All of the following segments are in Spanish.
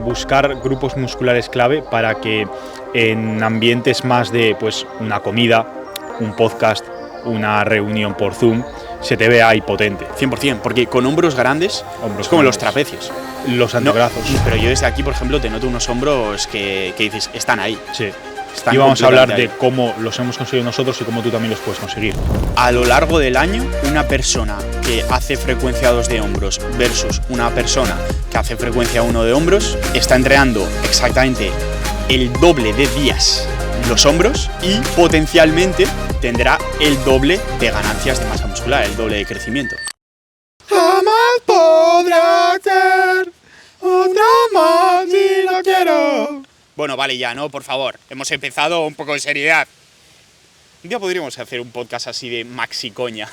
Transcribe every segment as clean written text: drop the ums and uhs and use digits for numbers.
Buscar grupos musculares clave para que en ambientes más de pues una comida, un podcast, una reunión por Zoom, se te vea ahí potente. 100%, porque con hombros grandes es como los trapecios. Los antebrazos. No, pero yo desde aquí, por ejemplo, te noto unos hombros que dices, están ahí. Sí. Están y vamos a hablar ahí. de cómo los hemos conseguido nosotros y cómo tú también los puedes conseguir. A lo largo del año, una persona que hace frecuencia 2 de hombros versus una persona que hace frecuencia 1 de hombros está entrenando exactamente el doble de días los hombros y potencialmente tendrá el doble de ganancias de masa muscular, el doble de crecimiento. Jamás podrá ser otra más si no quiero. Bueno, vale ya, ¿no? Por favor, hemos empezado un poco de seriedad. Un día podríamos hacer un podcast así de maxi coña.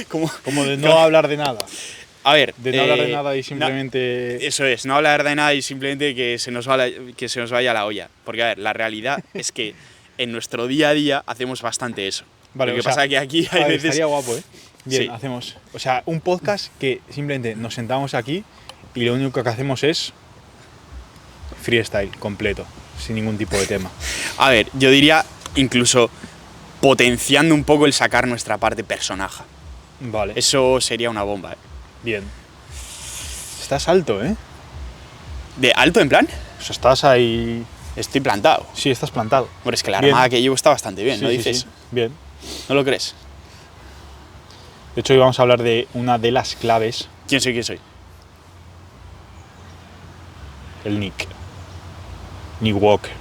Como de no hablar de nada. A ver, de no hablar de nada y simplemente... Eso es, no hablar de nada y simplemente que se nos vaya la olla. Porque, a ver, la realidad es que en nuestro día a día hacemos bastante eso. Vale, lo que pasa es que aquí hay veces... Estaría guapo, ¿eh? Bien, sí. Hacemos... O sea, un podcast que simplemente nos sentamos aquí y lo único que hacemos es freestyle completo, sin ningún tipo de tema. A ver, yo diría incluso potenciando un poco el sacar nuestra parte personaje. Vale. Eso sería una bomba, ¿eh? Bien. Estás alto, ¿eh? ¿De alto en plan? O sea, estás ahí... Estoy plantado. Sí, estás plantado. Bueno, es que la Bien. armada que llevo está bastante bien, Sí, ¿no sí, dices? sí. Bien. ¿No lo crees? De hecho, hoy vamos a hablar de una de las claves, ¿Quién soy? el Nick. Nick Walker.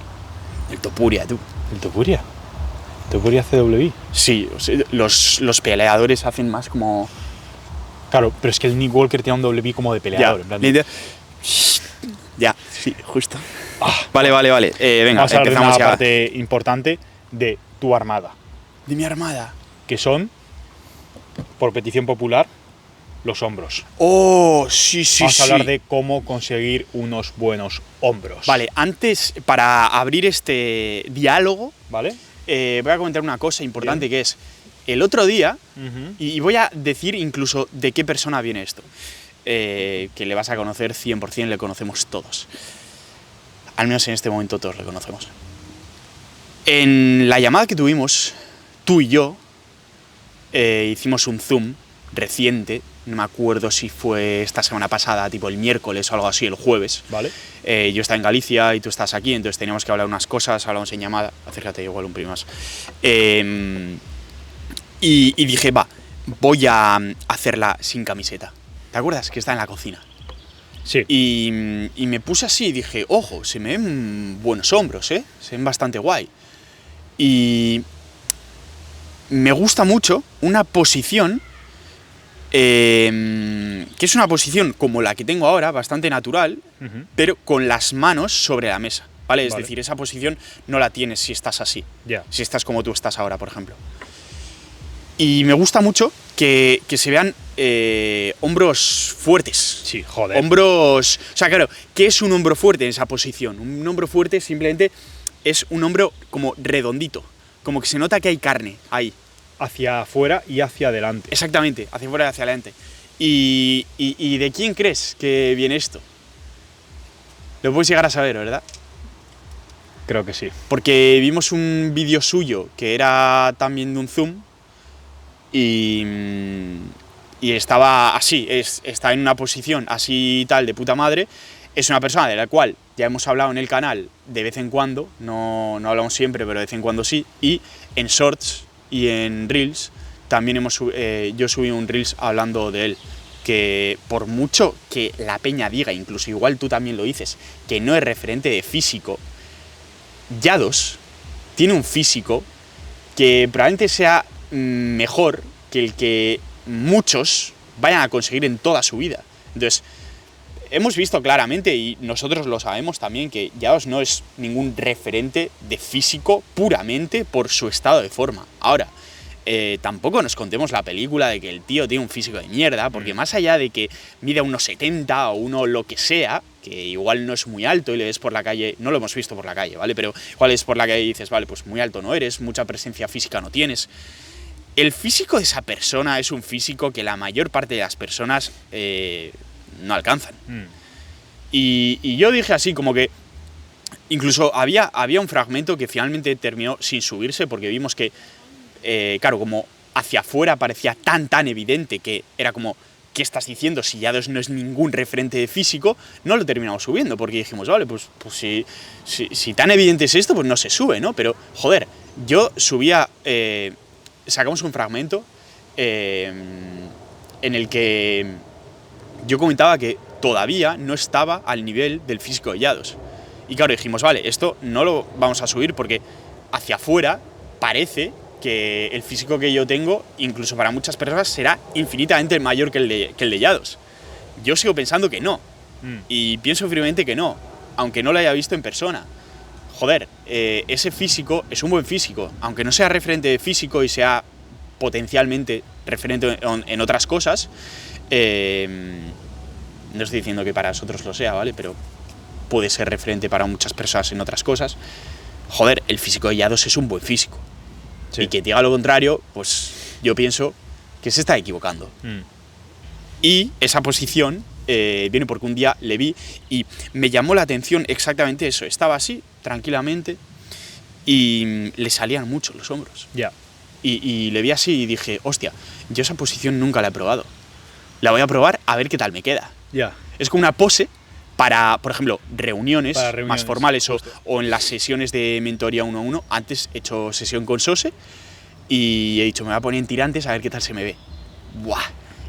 El Topuria, tú. ¿El Topuria? ¿Topuria CWI? Sí, o sea, los peleadores hacen más como... Claro, pero es que el Nick Walker tiene un WI como de peleador. En plan de- Ya, sí, justo. Vale. Venga, Vamos a hablar de empezamos una ya. parte importante de tu armada, De mi armada. que son, por petición popular, los hombros. Oh, sí. Vamos a hablar de cómo conseguir unos buenos hombros. Vale, antes, para abrir este diálogo, ¿Vale? voy a comentar una cosa importante. Bien. Que es, el otro día, Uh-huh. y voy a decir incluso de qué persona viene esto, que le vas a conocer 100%, le conocemos todos. Al menos en este momento todos le conocemos. En la llamada que tuvimos, tú y yo, hicimos un Zoom reciente, no me acuerdo si fue esta semana pasada, tipo el miércoles o algo así, el jueves. ¿Vale? Yo estaba en Galicia y tú estás aquí, entonces teníamos que hablar unas cosas, hablamos en llamada, acércate igual un poco más. Y dije, voy a hacerla sin camiseta. ¿Te acuerdas? Que está en la cocina. Sí. Y me puse así y dije, ojo, se me ven buenos hombros, ¿eh? Se ven bastante guay. Y me gusta mucho una posición que es una posición como la que tengo ahora, bastante natural, Uh-huh. pero con las manos sobre la mesa, ¿vale? Es Vale. decir, esa posición no la tienes si estás así, Ya. si estás como tú estás ahora, por ejemplo. Y me gusta mucho que se vean hombros fuertes. Sí, joder. Hombros... O sea, claro, ¿qué es un hombro fuerte en esa posición? Un hombro fuerte simplemente es un hombro como redondito, como que se nota que hay carne ahí. Hacia afuera y hacia adelante. Exactamente, hacia afuera y hacia adelante. ¿Y de quién crees que viene esto? Lo puedes llegar a saber, ¿verdad? Creo que sí. Porque vimos un vídeo suyo que era también de un Zoom y estaba así, está en una posición así tal de puta madre. Es una persona de la cual ya hemos hablado en el canal de vez en cuando, no hablamos siempre, pero de vez en cuando sí, y en Shorts y en Reels también yo subí un Reels hablando de él, que por mucho que la peña diga, incluso igual tú también lo dices, que no es referente de físico, Yados tiene un físico que probablemente sea mejor que el que muchos vayan a conseguir en toda su vida. Entonces, hemos visto claramente, y nosotros lo sabemos también, que Yados no es ningún referente de físico puramente por su estado de forma. Ahora, tampoco nos contemos la película de que el tío tiene un físico de mierda, porque más allá de que mida unos 70 o uno lo que sea, que igual no es muy alto y le ves por la calle, no lo hemos visto por la calle, ¿vale? Pero igual es por la calle y dices, vale, pues muy alto no eres, mucha presencia física no tienes. El físico de esa persona es un físico que la mayor parte de las personas no alcanzan. Y yo dije así, como que incluso había un fragmento que finalmente terminó sin subirse porque vimos que, claro, como hacia afuera parecía tan evidente que era como, ¿qué estás diciendo? Si Yados no es ningún referente físico, no lo terminamos subiendo porque dijimos, vale, pues si tan evidente es esto, pues no se sube, ¿no? Pero, joder, yo subía, sacamos un fragmento en el que yo comentaba que todavía no estaba al nivel del físico de Yados. Y claro, dijimos, vale, esto no lo vamos a subir porque hacia afuera parece que el físico que yo tengo, incluso para muchas personas, será infinitamente mayor que el de Yados. Yo sigo pensando que no. Y pienso firmemente que no, aunque no lo haya visto en persona. Joder, ese físico es un buen físico. Aunque no sea referente físico y sea potencialmente referente en otras cosas, no estoy diciendo que para nosotros lo sea, ¿vale? Pero puede ser referente para muchas personas en otras cosas. Joder, el físico de Yados es un buen físico. Sí. Y que diga lo contrario, pues yo pienso que se está equivocando. Y esa posición viene porque un día le vi y me llamó la atención exactamente eso. Estaba así, tranquilamente, y le salían mucho los hombros. Ya. Y le vi así y dije, hostia, yo esa posición nunca la he probado. La voy a probar a ver qué tal me queda. Ya. Es como una pose para, por ejemplo, reuniones más formales o en las sesiones de mentoría 1 a 1. Antes he hecho sesión con Sose y he dicho, me voy a poner en tirantes a ver qué tal se me ve. ¡Buah!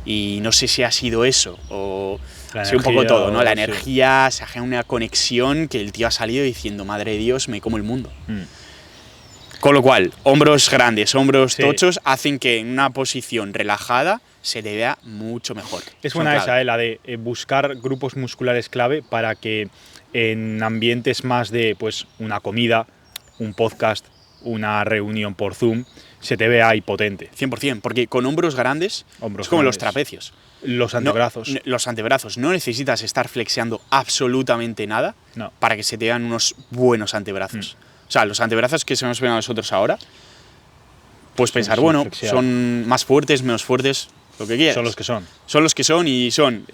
Y no sé si ha sido eso o ha sido un poco todo, ¿no? La energía, se ha generado una conexión que el tío ha salido diciendo, madre de Dios, me como el mundo. Con lo cual, hombros grandes, hombros tochos, hacen que en una posición relajada se te vea mucho mejor. Es buena esa, la de buscar grupos musculares clave para que en ambientes más de pues una comida, un podcast, una reunión por Zoom, se te vea ahí potente. 100%, porque con hombros grandes es como los trapecios. Los antebrazos. Los antebrazos. No necesitas estar flexeando absolutamente nada para que se te vean unos buenos antebrazos. O sea, los antebrazos que se nos ven a nosotros ahora, puedes pensar, bueno, flexear. Son más fuertes, menos fuertes, lo que quieras. Son los que son. Son los que son y son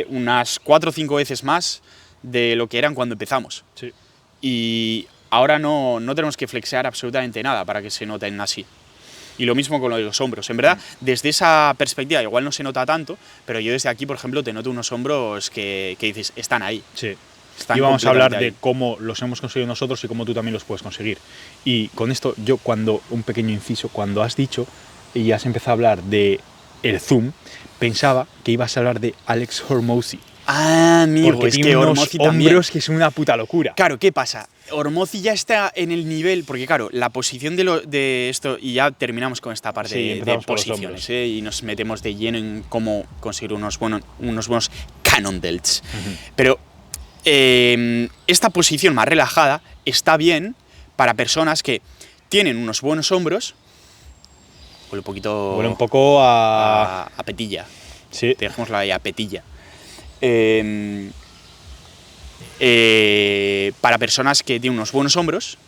unas 4 o 5 veces más de lo que eran cuando empezamos. Sí. Y ahora no tenemos que flexear absolutamente nada para que se noten así. Y lo mismo con lo de los hombros. En verdad, desde esa perspectiva igual no se nota tanto, pero yo desde aquí, por ejemplo, te noto unos hombros que dices, están ahí. Sí. Y vamos a hablar de cómo los hemos conseguido nosotros y cómo tú también los puedes conseguir. Y con esto, un pequeño inciso, cuando has dicho y has empezado a hablar de el Zoom, pensaba que ibas a hablar de Alex Hormozi. Ah, amigo, porque es tiene que unos Hormozi hombros también. Que es una puta locura. Claro, ¿qué pasa? Hormozi ya está en el nivel, porque claro, la posición de esto, y ya terminamos con esta parte de posiciones, y nos metemos de lleno en cómo conseguir unos buenos cannon delts. Pero esta posición más relajada está bien para personas que tienen unos buenos hombros. Huele un poco a petilla. Sí. Dejémosla ahí, a petilla. Para personas que tienen unos buenos hombros,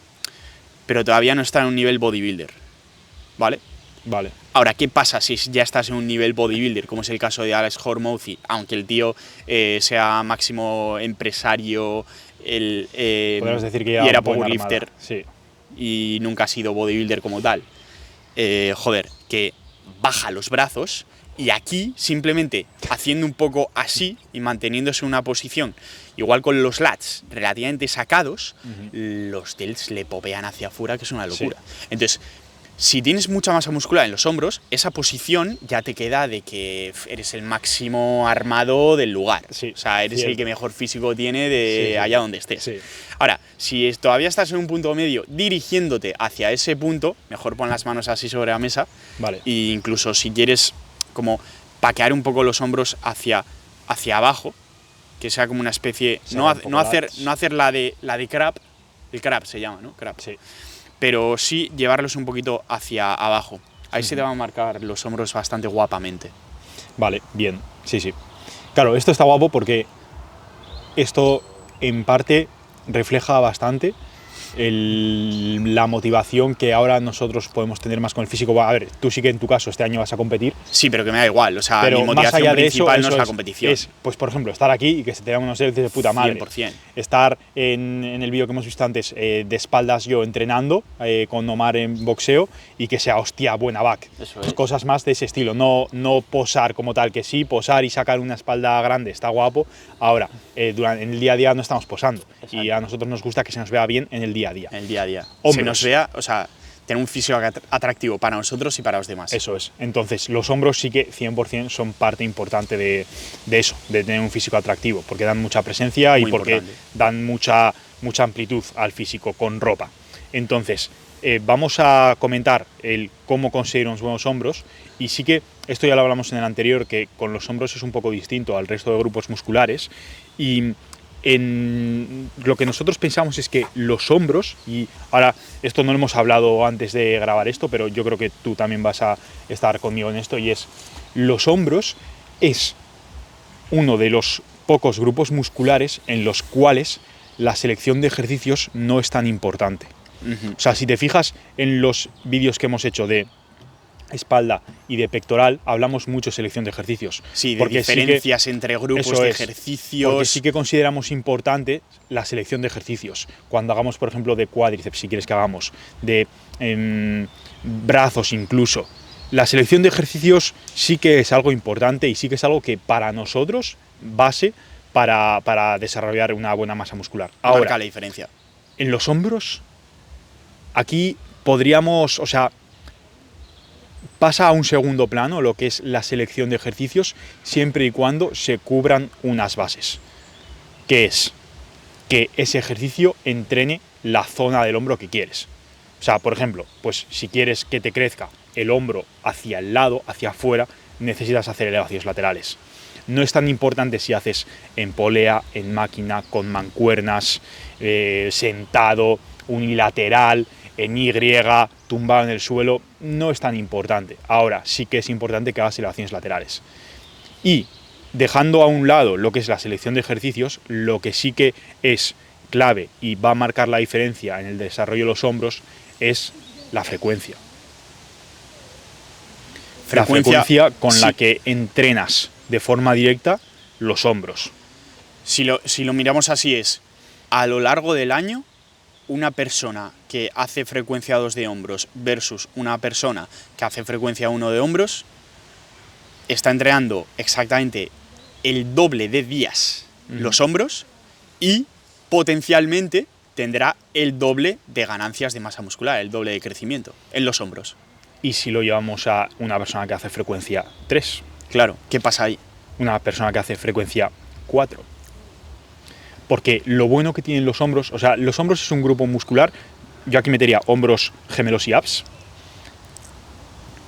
pero todavía no están en un nivel bodybuilder. ¿Vale? Vale. Ahora, ¿qué pasa si ya estás en un nivel bodybuilder, como es el caso de Alex Hormozi, aunque el tío sea máximo empresario, podemos decir que y era powerlifter, sí, y nunca ha sido bodybuilder como tal? Joder, que baja los brazos y aquí simplemente haciendo un poco así y manteniéndose en una posición, igual con los lats relativamente sacados, los delts le popean hacia afuera, que es una locura. Sí. Entonces, si tienes mucha masa muscular en los hombros, esa posición ya te queda de que eres el máximo armado del lugar. Sí, o sea, eres el que mejor físico tiene de allá donde estés. Sí. Ahora, si todavía estás en un punto medio dirigiéndote hacia ese punto, mejor pon las manos así sobre la mesa. Vale. E incluso si quieres como paquear un poco los hombros hacia abajo, que sea como una especie, no hacer la de crab, el crab se llama, ¿no? Crab. Sí. Pero sí llevarlos un poquito hacia abajo. Ahí se te van a marcar los hombros bastante guapamente. Vale, bien, sí. Claro, esto está guapo porque esto en parte refleja bastante la motivación que ahora nosotros podemos tener más con el físico. A ver, tú sí que en tu caso este año vas a competir. Sí, pero que me da igual, o sea, Pero mi más motivación allá de principal eso, no es la competición. pues por ejemplo, estar aquí y que se te hagan unos ejercicios de puta madre. 100%. Estar en el vídeo que hemos visto antes, de espaldas yo entrenando con Omar en boxeo y que sea, hostia, buena back. Eso Pues es. cosas más de ese estilo, no posar como tal, que sí, posar y sacar una espalda grande está guapo. Ahora, en el día a día no estamos posando. Exacto. Y a nosotros nos gusta que se nos vea bien en el día a día. En el día a día. Hombros. Se nos vea, o sea, tener un físico atractivo para nosotros y para los demás. Eso es. Entonces, los hombros sí que 100% son parte importante de eso, de tener un físico atractivo, porque dan mucha presencia Muy y porque importante. dan mucha amplitud al físico con ropa. Entonces, vamos a comentar cómo conseguir unos buenos hombros, y sí que esto ya lo hablamos en el anterior, que con los hombros es un poco distinto al resto de grupos musculares, y lo que nosotros pensamos es que los hombros, y ahora esto no lo hemos hablado antes de grabar esto, pero yo creo que tú también vas a estar conmigo en esto, y es, los hombros es uno de los pocos grupos musculares en los cuales la selección de ejercicios no es tan importante. O sea, si te fijas en los vídeos que hemos hecho de espalda y de pectoral, hablamos mucho de selección de ejercicios. Sí, de porque diferencias entre grupos de ejercicios. Porque sí que consideramos importante la selección de ejercicios. Cuando hagamos, por ejemplo, de cuádriceps, si quieres que hagamos, de brazos incluso. La selección de ejercicios sí que es algo importante y sí que es algo que para nosotros base para desarrollar una buena masa muscular. Marca Ahora, la diferencia. en los hombros, aquí podríamos, o sea, pasa a un segundo plano lo que es la selección de ejercicios, siempre y cuando se cubran unas bases, que es que ese ejercicio entrene la zona del hombro que quieres. O sea, por ejemplo, pues si quieres que te crezca el hombro hacia el lado, hacia afuera, necesitas hacer elevaciones laterales. No es tan importante si haces en polea, en máquina, con mancuernas, sentado, unilateral, en Y, tumbado en el suelo, no es tan importante. Ahora sí que es importante que hagas elevaciones laterales. Y dejando a un lado lo que es la selección de ejercicios, lo que sí que es clave y va a marcar la diferencia en el desarrollo de los hombros es la frecuencia. La frecuencia con la que entrenas de forma directa los hombros. Si lo miramos así es, a lo largo del año, una persona que hace frecuencia 2 de hombros versus una persona que hace frecuencia 1 de hombros, está entrenando exactamente el doble de días los hombros y potencialmente tendrá el doble de ganancias de masa muscular, el doble de crecimiento en los hombros. Y si lo llevamos a una persona que hace frecuencia 3, Claro, ¿qué pasa ahí? una persona que hace frecuencia 4. Porque lo bueno que tienen los hombros, o sea, los hombros es un grupo muscular, yo aquí metería hombros, gemelos y abs,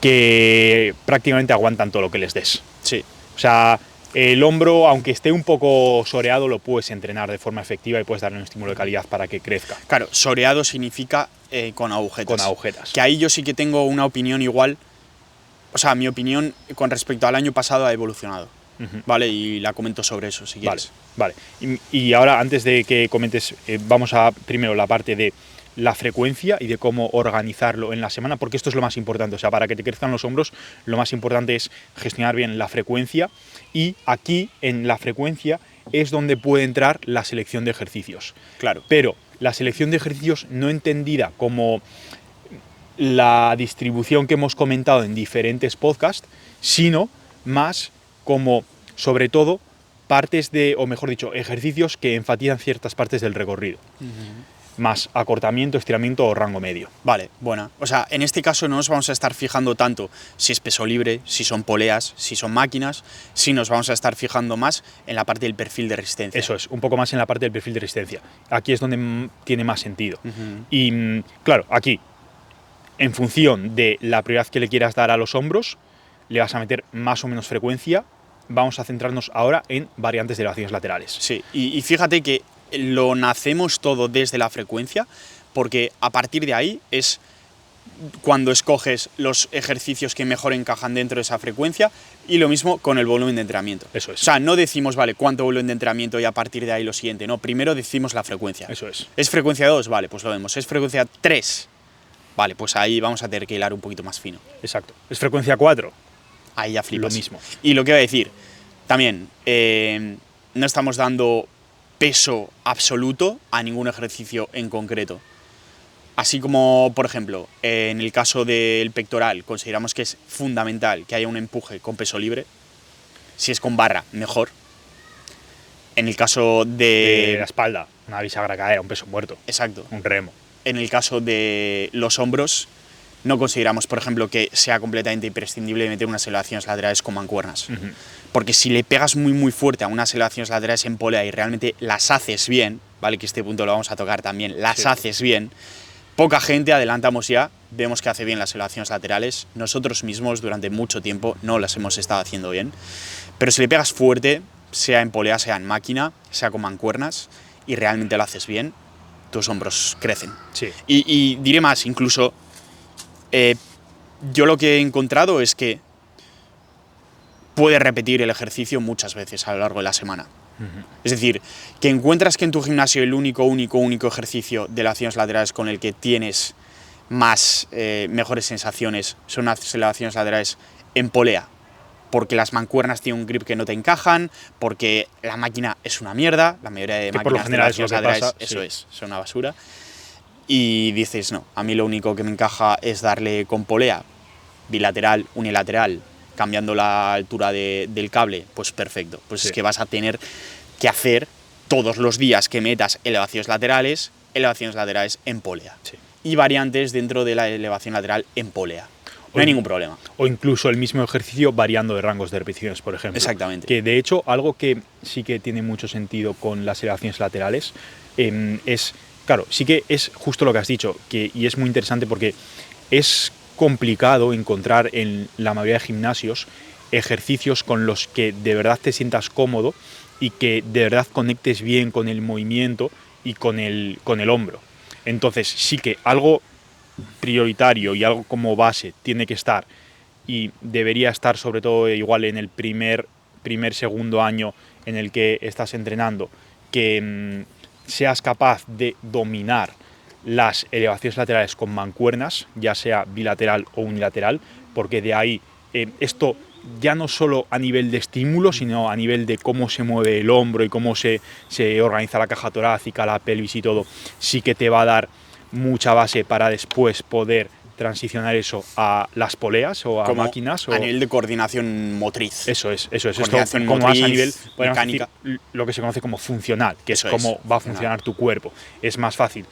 que prácticamente aguantan todo lo que les des. Sí. O sea, el hombro, aunque esté un poco soreado, lo puedes entrenar de forma efectiva y puedes darle un estímulo de calidad para que crezca. Claro, soreado significa con agujetas. Con agujetas. Que ahí yo sí que tengo una opinión igual. O sea, mi opinión con respecto al año pasado ha evolucionado. ¿Vale? Y la comento sobre eso, si quieres. Vale. Y ahora, antes de que comentes, vamos a primero la parte de la frecuencia y de cómo organizarlo en la semana, porque esto es lo más importante. O sea, para que te crezcan los hombros, lo más importante es gestionar bien la frecuencia, y aquí, en la frecuencia, es donde puede entrar la selección de ejercicios. Claro. Pero la selección de ejercicios no entendida como la distribución que hemos comentado en diferentes podcasts, sino más como, sobre todo, partes de, o mejor dicho, ejercicios que enfatizan ciertas partes del recorrido. Más acortamiento, estiramiento o rango medio. Vale, bueno. O sea, en este caso no nos vamos a estar fijando tanto si es peso libre, si son poleas, si son máquinas, si nos vamos a estar fijando más en la parte del perfil de resistencia. Eso es, un poco más en la parte del perfil de resistencia. Aquí es donde tiene más sentido. Y claro, aquí, en función de la prioridad que le quieras dar a los hombros, le vas a meter más o menos frecuencia. Vamos a centrarnos ahora en variantes de elevaciones laterales. Sí, y fíjate que lo nacemos todo desde la frecuencia, porque a partir de ahí es cuando escoges los ejercicios que mejor encajan dentro de esa frecuencia, y lo mismo con el volumen de entrenamiento. Eso es. O sea, no decimos, vale, cuánto volumen de entrenamiento y a partir de ahí lo siguiente. No, primero decimos la frecuencia. Eso es. ¿Es frecuencia 2? Vale, pues lo vemos. ¿Es frecuencia 3? Vale, pues ahí vamos a tener que hilar un poquito más fino. Exacto. ¿Es frecuencia 4? Ahí ya flipas. Lo mismo. Y lo que iba a decir, también, no estamos dando peso absoluto a ningún ejercicio en concreto. Así como, por ejemplo, en el caso del pectoral, consideramos que es fundamental que haya un empuje con peso libre. Si es con barra, mejor. En el caso De la espalda, una bisagra cadera, un peso muerto, Exacto. un remo. En el caso de los hombros, no consideramos, por ejemplo, que sea completamente imprescindible meter unas elevaciones laterales con mancuernas. Porque si le pegas muy muy fuerte a unas elevaciones laterales en polea y realmente las haces bien, ¿vale? Que este punto lo vamos a tocar también, las haces bien, poca gente, adelantamos ya, vemos que hace bien las elevaciones laterales. Nosotros mismos durante mucho tiempo no las hemos estado haciendo bien. Pero si le pegas fuerte, sea en polea, sea en máquina, sea con mancuernas, y realmente lo haces bien, tus hombros crecen. Sí. Y diré más, incluso, yo lo que he encontrado es que puedes repetir el ejercicio muchas veces a lo largo de la semana. Es decir, que encuentras que en tu gimnasio el único ejercicio de elevaciones laterales con el que tienes más mejores sensaciones son las elevaciones laterales en polea, porque las mancuernas tienen un grip que no te encajan, porque la máquina es una mierda, la mayoría de Que por lo máquinas de general es lo elevaciones que laterales, pasa, eso sí. es, son una basura. Y dices, no, a mí lo único que me encaja es darle con polea, bilateral, unilateral, cambiando la altura del cable, pues perfecto. Pues Sí. es que vas a tener que hacer todos los días que metas elevaciones laterales en polea. Sí. Y variantes dentro de la elevación lateral en polea. No hay ningún problema. O incluso el mismo ejercicio variando de rangos de repeticiones, por ejemplo. Exactamente. Que de hecho, algo que sí que tiene mucho sentido con las elevaciones laterales es, claro, sí que es justo lo que has dicho, y es muy interesante porque es complicado encontrar en la mayoría de gimnasios ejercicios con los que de verdad te sientas cómodo y que de verdad conectes bien con el movimiento y con el hombro. Entonces sí que algo prioritario y algo como base tiene que estar, y debería estar sobre todo igual en el primer segundo año en el que estás entrenando, que seas capaz de dominar las elevaciones laterales con mancuernas, ya sea bilateral o unilateral, porque de ahí esto ya no solo a nivel de estímulo, sino a nivel de cómo se mueve el hombro y cómo se organiza la caja torácica, la pelvis y todo, sí que te va a dar mucha base para después poder transicionar eso a las poleas o a Como máquinas. a nivel de coordinación motriz. Eso es. Esto Coordinación como más a motriz, nivel, podemos mecánica. decir, lo que se conoce como funcional, que Eso es cómo va a funcionar tu cuerpo. Es más fácil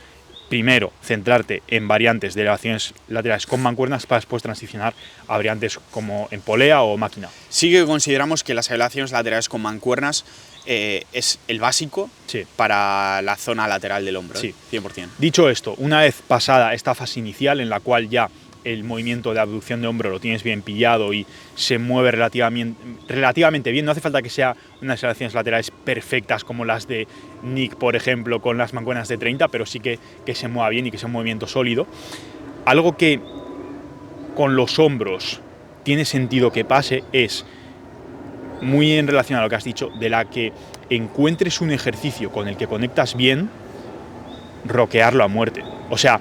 primero centrarte en variantes de elevaciones laterales con mancuernas para después transicionar a variantes como en polea o máquina. Sí que consideramos que las elevaciones laterales con mancuernas es el básico Sí. para la zona lateral del hombro. Sí. 100%. Dicho esto, una vez pasada esta fase inicial en la cual ya el movimiento de abducción de hombro lo tienes bien pillado y se mueve relativamente bien, no hace falta que sea unas elevaciones laterales perfectas como las de Nick, por ejemplo, con las mancuernas de 30, pero sí que se mueva bien y que sea un movimiento sólido. Algo que con los hombros tiene sentido que pase es, muy en relación a lo que has dicho, de la que encuentres un ejercicio con el que conectas bien, rockearlo a muerte. O sea,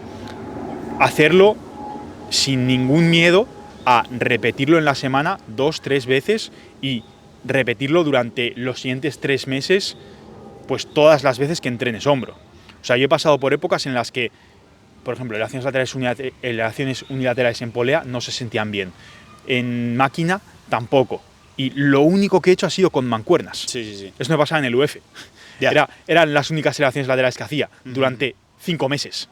hacerlo sin ningún miedo a repetirlo en la semana 2-3 veces y repetirlo durante los siguientes 3 meses, pues todas las veces que entrenes hombro. O sea, yo he pasado por épocas en las que, por ejemplo, elevaciones unilaterales en polea no se sentían bien. En máquina tampoco. Y lo único que he hecho ha sido con mancuernas. Sí. Eso me pasaba en el UF. Ya. Eran las únicas elevaciones laterales que hacía durante 5 meses.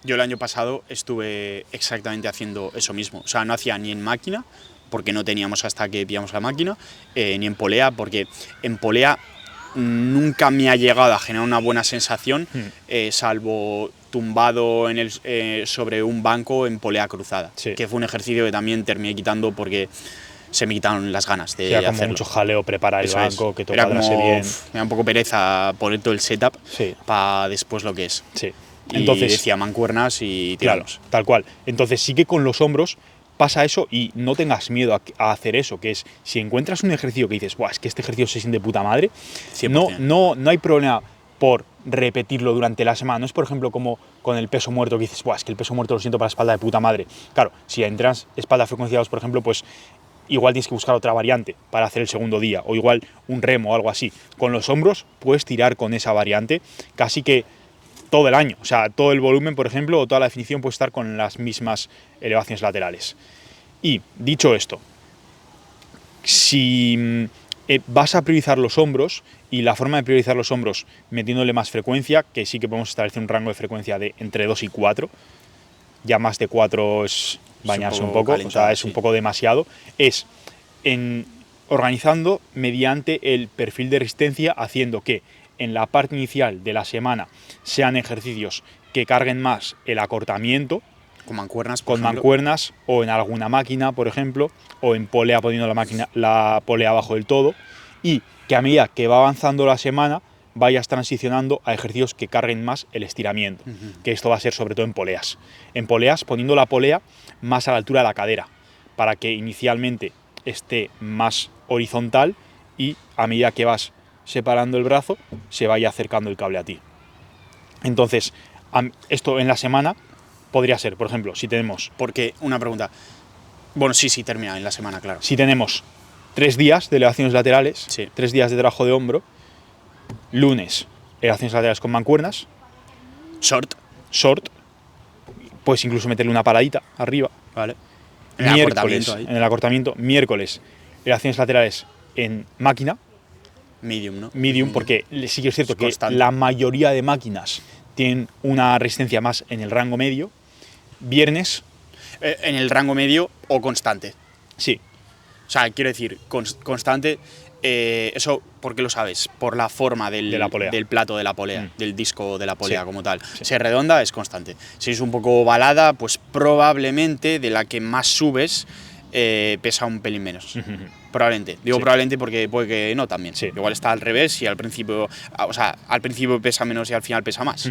Yo el año pasado estuve exactamente haciendo eso mismo. O sea, no hacía ni en máquina, porque no teníamos hasta que pillamos la máquina, ni en polea, porque en polea nunca me ha llegado a generar una buena sensación, salvo tumbado sobre un banco en polea cruzada, Sí. que fue un ejercicio que también terminé quitando porque se me quitaron las ganas de Era como hacerlo. mucho jaleo preparar el Eso banco, es. que todo Era cuadrase como, bien. me da un poco pereza poner todo el setup Sí. para después lo que es. Sí. Y Entonces, decía mancuernas y claro, tiramos. tal cual. Entonces sí que con los hombros pasa eso y no tengas miedo a hacer eso, que es, si encuentras un ejercicio que dices, Buah, es que este ejercicio se siente de puta madre, 100%. no hay problema por repetirlo durante la semana. No es, por ejemplo, como con el peso muerto, que dices, Buah, es que el peso muerto lo siento para la espalda de puta madre. Claro, si entras espalda frecuencia 2, por ejemplo, pues igual tienes que buscar otra variante para hacer el segundo día, o igual un remo o algo así. Con los hombros puedes tirar con esa variante casi que todo el año. O sea, todo el volumen, por ejemplo, o toda la definición puede estar con las mismas elevaciones laterales. Y, dicho esto, si vas a priorizar los hombros, y la forma de priorizar los hombros metiéndole más frecuencia, que sí que podemos establecer un rango de frecuencia de entre 2 y 4, ya más de 4 es bañarse un poco, o sea, es un poco demasiado, es organizando mediante el perfil de resistencia, haciendo que en la parte inicial de la semana sean ejercicios que carguen más el acortamiento, Con mancuernas, con mancuernas, o en alguna máquina, por ejemplo, o en polea poniendo la polea abajo del todo, y que a medida que va avanzando la semana vayas transicionando a ejercicios que carguen más el estiramiento, que esto va a ser sobre todo en poleas. En poleas poniendo la polea más a la altura de la cadera, para que inicialmente esté más horizontal y a medida que vas separando el brazo se vaya acercando el cable a ti. Entonces, esto en la semana podría ser, por ejemplo, si tenemos... Porque, una pregunta. Bueno, sí, termina en la semana, claro. Si tenemos 3 días de elevaciones laterales, Sí. 3 días de trabajo de hombro, lunes, elevaciones laterales con mancuernas, Short, short, puedes incluso meterle una paradita arriba. ¿vale? Miércoles, Ahí. en el acortamiento, miércoles, elevaciones laterales en máquina, Medium, ¿no? medium, porque sí que es cierto Es que constante. la mayoría de máquinas tienen una resistencia más en el rango medio. Viernes, En el rango medio o constante. sí, O sea, quiero decir, constante. Eso, ¿por qué lo sabes? Por la forma De la polea. del plato de la polea, del disco de la polea Sí. como tal. Sí. Si es redonda, es constante. Si es un poco ovalada, pues probablemente de la que más subes pesa un pelín menos. Probablemente. Digo Sí. probablemente porque puede que no también. Sí. Igual está al revés y al principio, o sea, al principio pesa menos y al final pesa más.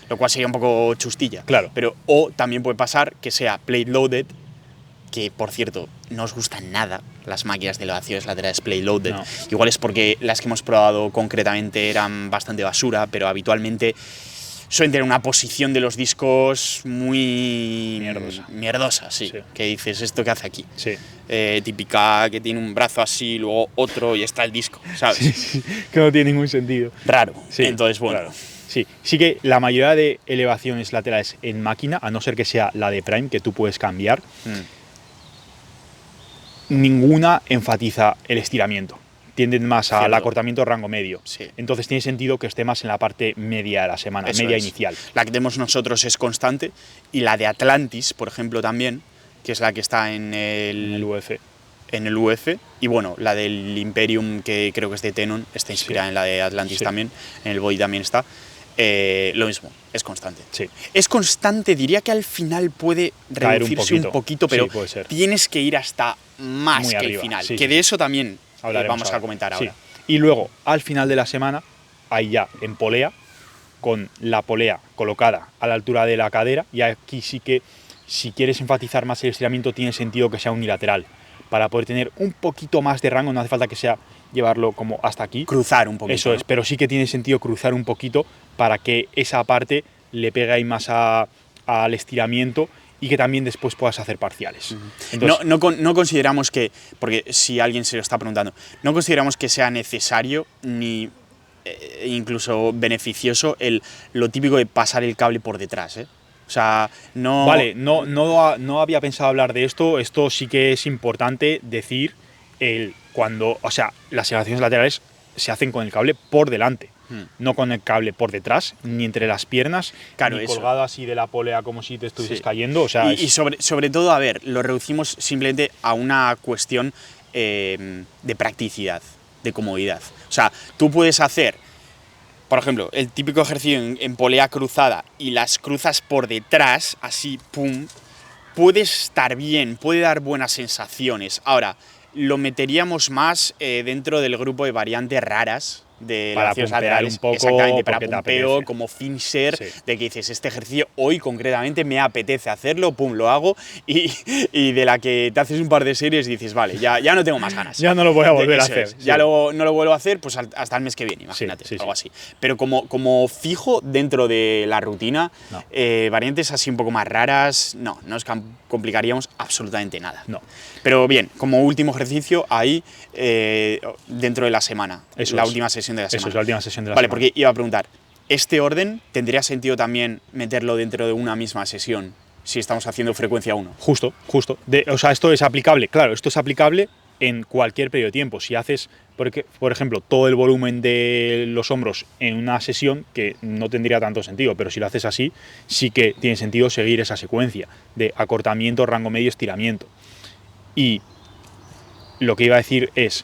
Lo cual sería un poco chustilla. Claro. Pero, o también puede pasar que sea plate loaded, que por cierto, no os gustan nada las máquinas de elevaciones laterales plate loaded. No. Igual es porque las que hemos probado concretamente eran bastante basura, pero habitualmente suelen tener una posición de los discos muy mierdosa, sí. Que dices, ¿esto qué hace aquí? Sí. Típica que tiene un brazo así, luego otro y está el disco, ¿sabes? Sí, que no tiene ningún sentido. Raro. Sí, Entonces, bueno. claro. Sí que la mayoría de elevaciones laterales en máquina, a no ser que sea la de Prime, que tú puedes cambiar, ninguna enfatiza el estiramiento. Tienden más al acortamiento rango medio. Sí. Entonces tiene sentido que esté más en la parte media de la semana, Eso media es. inicial. La que tenemos nosotros es constante y la de Atlantis, por ejemplo, también, que es la que está en el UF. En el UF. Y bueno, la del Imperium, que creo que es de Tenon, está inspirada en la de Atlantis también, en el Body también está. Lo mismo, es constante. Sí. Es constante, diría que al final puede reducirse un poquito, pero sí, puede ser. tienes que ir hasta más Muy que arriba. el final. Sí, que sí, de eso también hablaremos vamos a comentar Sí. ahora. Y luego, al final de la semana, ahí ya en polea, con la polea colocada a la altura de la cadera, y aquí sí que, si quieres enfatizar más el estiramiento, tiene sentido que sea unilateral, para poder tener un poquito más de rango. No hace falta que sea llevarlo como hasta aquí. Cruzar un poquito. Eso es, pero sí que tiene sentido cruzar un poquito para que esa parte le pegue ahí más al estiramiento y que también después puedas hacer parciales. Entonces, No consideramos que, porque si alguien se lo está preguntando, no consideramos que sea necesario ni incluso beneficioso lo típico de pasar el cable por detrás, ¿eh? O sea, no... Vale, no había pensado hablar de esto. Esto sí que es importante decir cuando, o sea, las elevaciones laterales se hacen con el cable por delante, no con el cable por detrás, ni entre las piernas, Claro, ni eso. colgado así de la polea como si te estuvieses Sí. cayendo. O sea, Y sobre todo, a ver, lo reducimos simplemente a una cuestión de practicidad, de comodidad. O sea, tú puedes hacer, por ejemplo, el típico ejercicio en polea cruzada y las cruzas por detrás, así, pum, puede estar bien, puede dar buenas sensaciones. Ahora, lo meteríamos más dentro del grupo de variantes raras, de Para las acciones pumpear laterales. un poco, Exactamente, para porque te pumpeo, apetece. como finisher, Sí. de que dices, este ejercicio hoy concretamente me apetece hacerlo, pum, lo hago, y de la que te haces un par de series y dices, vale, ya no tengo más ganas. Ya no lo voy a volver a Eso hacer. es, Sí. ya no lo vuelvo a hacer pues hasta el mes que viene, imagínate, Sí, sí, algo sí. así. Pero como fijo dentro de la rutina, No. variantes así un poco más raras, no nos complicaríamos absolutamente nada. No. Pero bien, como último ejercicio, ahí dentro de la semana, Eso la es. última sesión de la Eso semana. es, la última sesión de la Vale, semana. porque iba a preguntar, ¿este orden tendría sentido también meterlo dentro de una misma sesión si estamos haciendo frecuencia 1? Justo. O sea, esto es aplicable, claro, esto es aplicable en cualquier periodo de tiempo. Si haces, por ejemplo, todo el volumen de los hombros en una sesión, que no tendría tanto sentido, pero si lo haces así, sí que tiene sentido seguir esa secuencia de acortamiento, rango medio, estiramiento. Y lo que iba a decir es,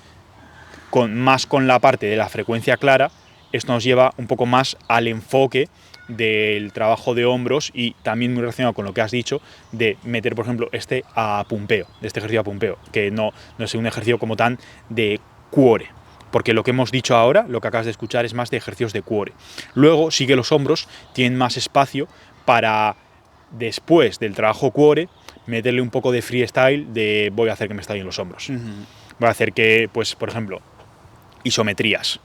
con la parte de la frecuencia clara, esto nos lleva un poco más al enfoque del trabajo de hombros y también muy relacionado con lo que has dicho de meter, por ejemplo, a pumpeo, de este ejercicio a pumpeo, que no es un ejercicio como tan de core, porque lo que hemos dicho ahora, lo que acabas de escuchar, es más de ejercicios de core. Luego sí que los hombros tienen más espacio para, después del trabajo core, meterle un poco de freestyle de voy a hacer que me estallen los hombros. Voy a hacer que, pues, por ejemplo, isometrías.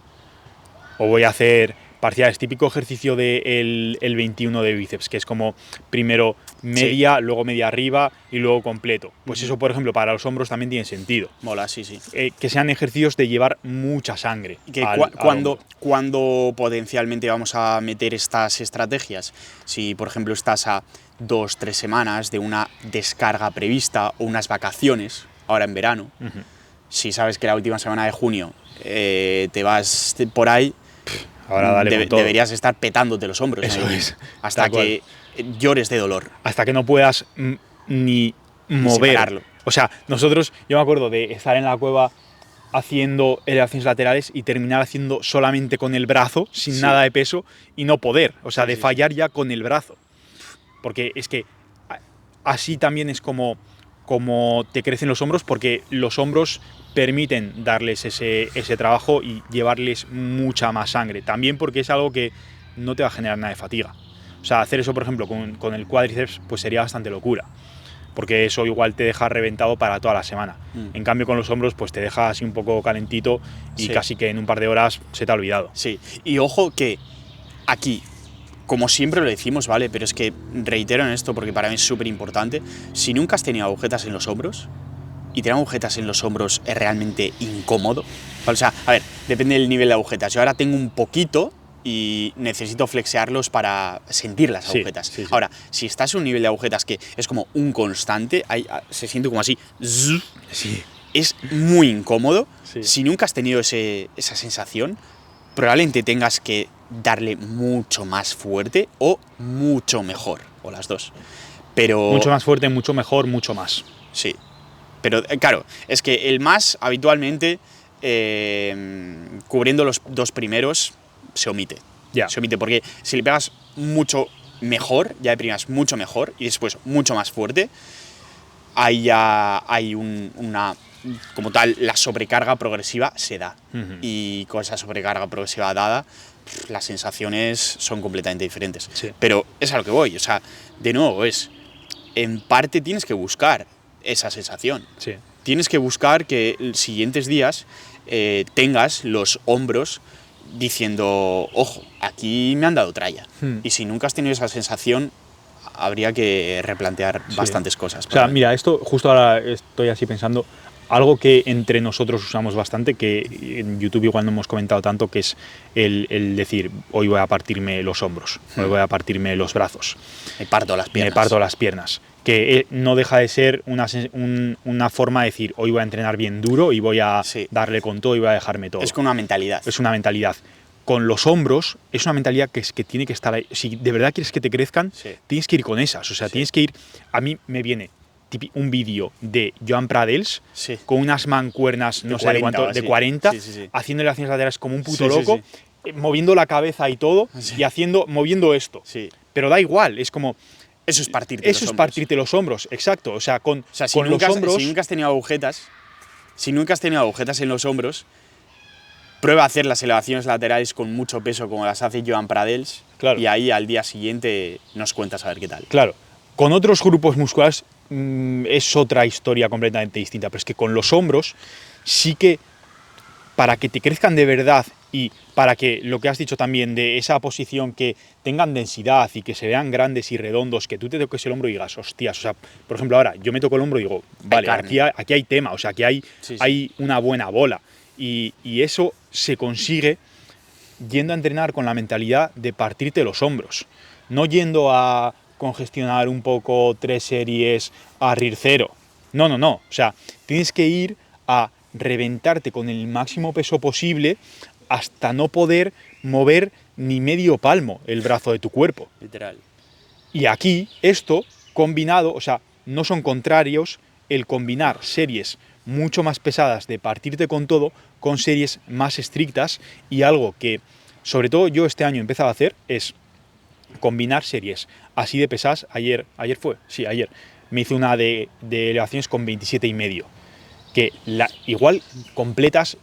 O voy a hacer parciales, típico ejercicio del el 21 de bíceps, que es como primero media, luego media arriba y luego completo. Pues eso, por ejemplo, para los hombros también tiene sentido. Mola, sí, sí. Que sean ejercicios de llevar mucha sangre. Que ¿Cuándo potencialmente vamos a meter estas estrategias? Si, por ejemplo, estás a 2-3 semanas de una descarga prevista o unas vacaciones, ahora en verano, si sabes que la última semana de junio te vas por ahí, ahora dale con todo. Deberías estar petándote los hombros. Eso es, hasta que llores de dolor. Hasta que no puedas ni mover. Separarlo. O sea, yo me acuerdo de estar en la cueva haciendo elevaciones laterales y terminar haciendo solamente con el brazo, sin nada de peso, y no poder. O sea, de fallar ya con el brazo. Porque es que así también es como te crecen los hombros, porque los hombros permiten darles ese trabajo y llevarles mucha más sangre. También porque es algo que no te va a generar nada de fatiga. O sea, hacer eso, por ejemplo, con el cuádriceps, pues sería bastante locura. Porque eso igual te deja reventado para toda la semana. En cambio, con los hombros, pues te deja así un poco calentito y casi que en un par de horas se te ha olvidado. Sí, y ojo que aquí, como siempre lo decimos, ¿vale? Pero es que reitero en esto porque para mí es súper importante. Si nunca has tenido agujetas en los hombros, y tener agujetas en los hombros es realmente incómodo. O sea, a ver, depende del nivel de agujetas. Yo ahora tengo un poquito y necesito flexearlos para sentir las agujetas. Sí. Ahora, si estás en un nivel de agujetas que es como un constante, se siente como así, es muy incómodo. Sí. Si nunca has tenido esa sensación, probablemente tengas que darle mucho más fuerte o mucho mejor, o las dos. Pero mucho más fuerte, mucho mejor, mucho más. Sí. Pero claro, es que el más habitualmente, cubriendo los dos primeros, se omite. Ya. Se omite porque si le pegas mucho mejor, ya de primeras mucho mejor, y después mucho más fuerte, ahí ya hay una... Como tal, la sobrecarga progresiva se da. Y con esa sobrecarga progresiva dada, las sensaciones son completamente diferentes. Sí. Pero es a lo que voy. O sea, de nuevo, en parte tienes que buscar esa sensación. Sí. Tienes que buscar que los siguientes días tengas los hombros diciendo, ojo, aquí me han dado tralla. Y si nunca has tenido esa sensación, habría que replantear bastantes cosas. O sea, mira, esto justo ahora estoy así pensando, algo que entre nosotros usamos bastante, que en YouTube igual no hemos comentado tanto, que es el decir, hoy voy a partirme los hombros, hoy voy a partirme los brazos. Me parto las piernas. Me parto las piernas. Que no deja de ser una forma de decir, hoy voy a entrenar bien duro y voy a darle con todo y voy a dejarme todo. Es con una mentalidad. Es una mentalidad. Con los hombros es una mentalidad que tiene que estar ahí. Si de verdad quieres que te crezcan, tienes que ir con esas. O sea, tienes que ir... A mí me viene un vídeo de Joan Pradels con unas mancuernas, no sé de cuánto, de 40, haciendo elevaciones laterales como un puto loco, moviendo la cabeza y todo, y moviendo esto. Pero da igual, es como... Eso es partirte los hombros. Eso es partirte los hombros, exacto. O sea, si con nunca, los hombros... si nunca has tenido agujetas en los hombros, prueba a hacer las elevaciones laterales con mucho peso como las hace Joan Pradels, Claro. y ahí al día siguiente nos cuentas a ver qué tal. Claro, con otros grupos musculares es otra historia completamente distinta, pero es que con los hombros sí que para que te crezcan de verdad y para que lo que has dicho también de esa posición que tengan densidad y que se vean grandes y redondos, que tú te toques el hombro y digas, hostias, o sea, por ejemplo ahora yo me toco el hombro y digo, vale, aquí hay tema, o sea, aquí hay una buena bola y eso se consigue yendo a entrenar con la mentalidad de partirte los hombros, no yendo a congestionar un poco 3 series a RIR 0. No, o sea, tienes que ir a reventarte con el máximo peso posible hasta no poder mover ni medio palmo el brazo de tu cuerpo. Literal. Y aquí, esto combinado, o sea, no son contrarios el combinar series mucho más pesadas de partirte con todo con series más estrictas, y algo que sobre todo yo este año he empezado a hacer es combinar series así de pesadas. Ayer me hice una de elevaciones con 27,5, que igual completas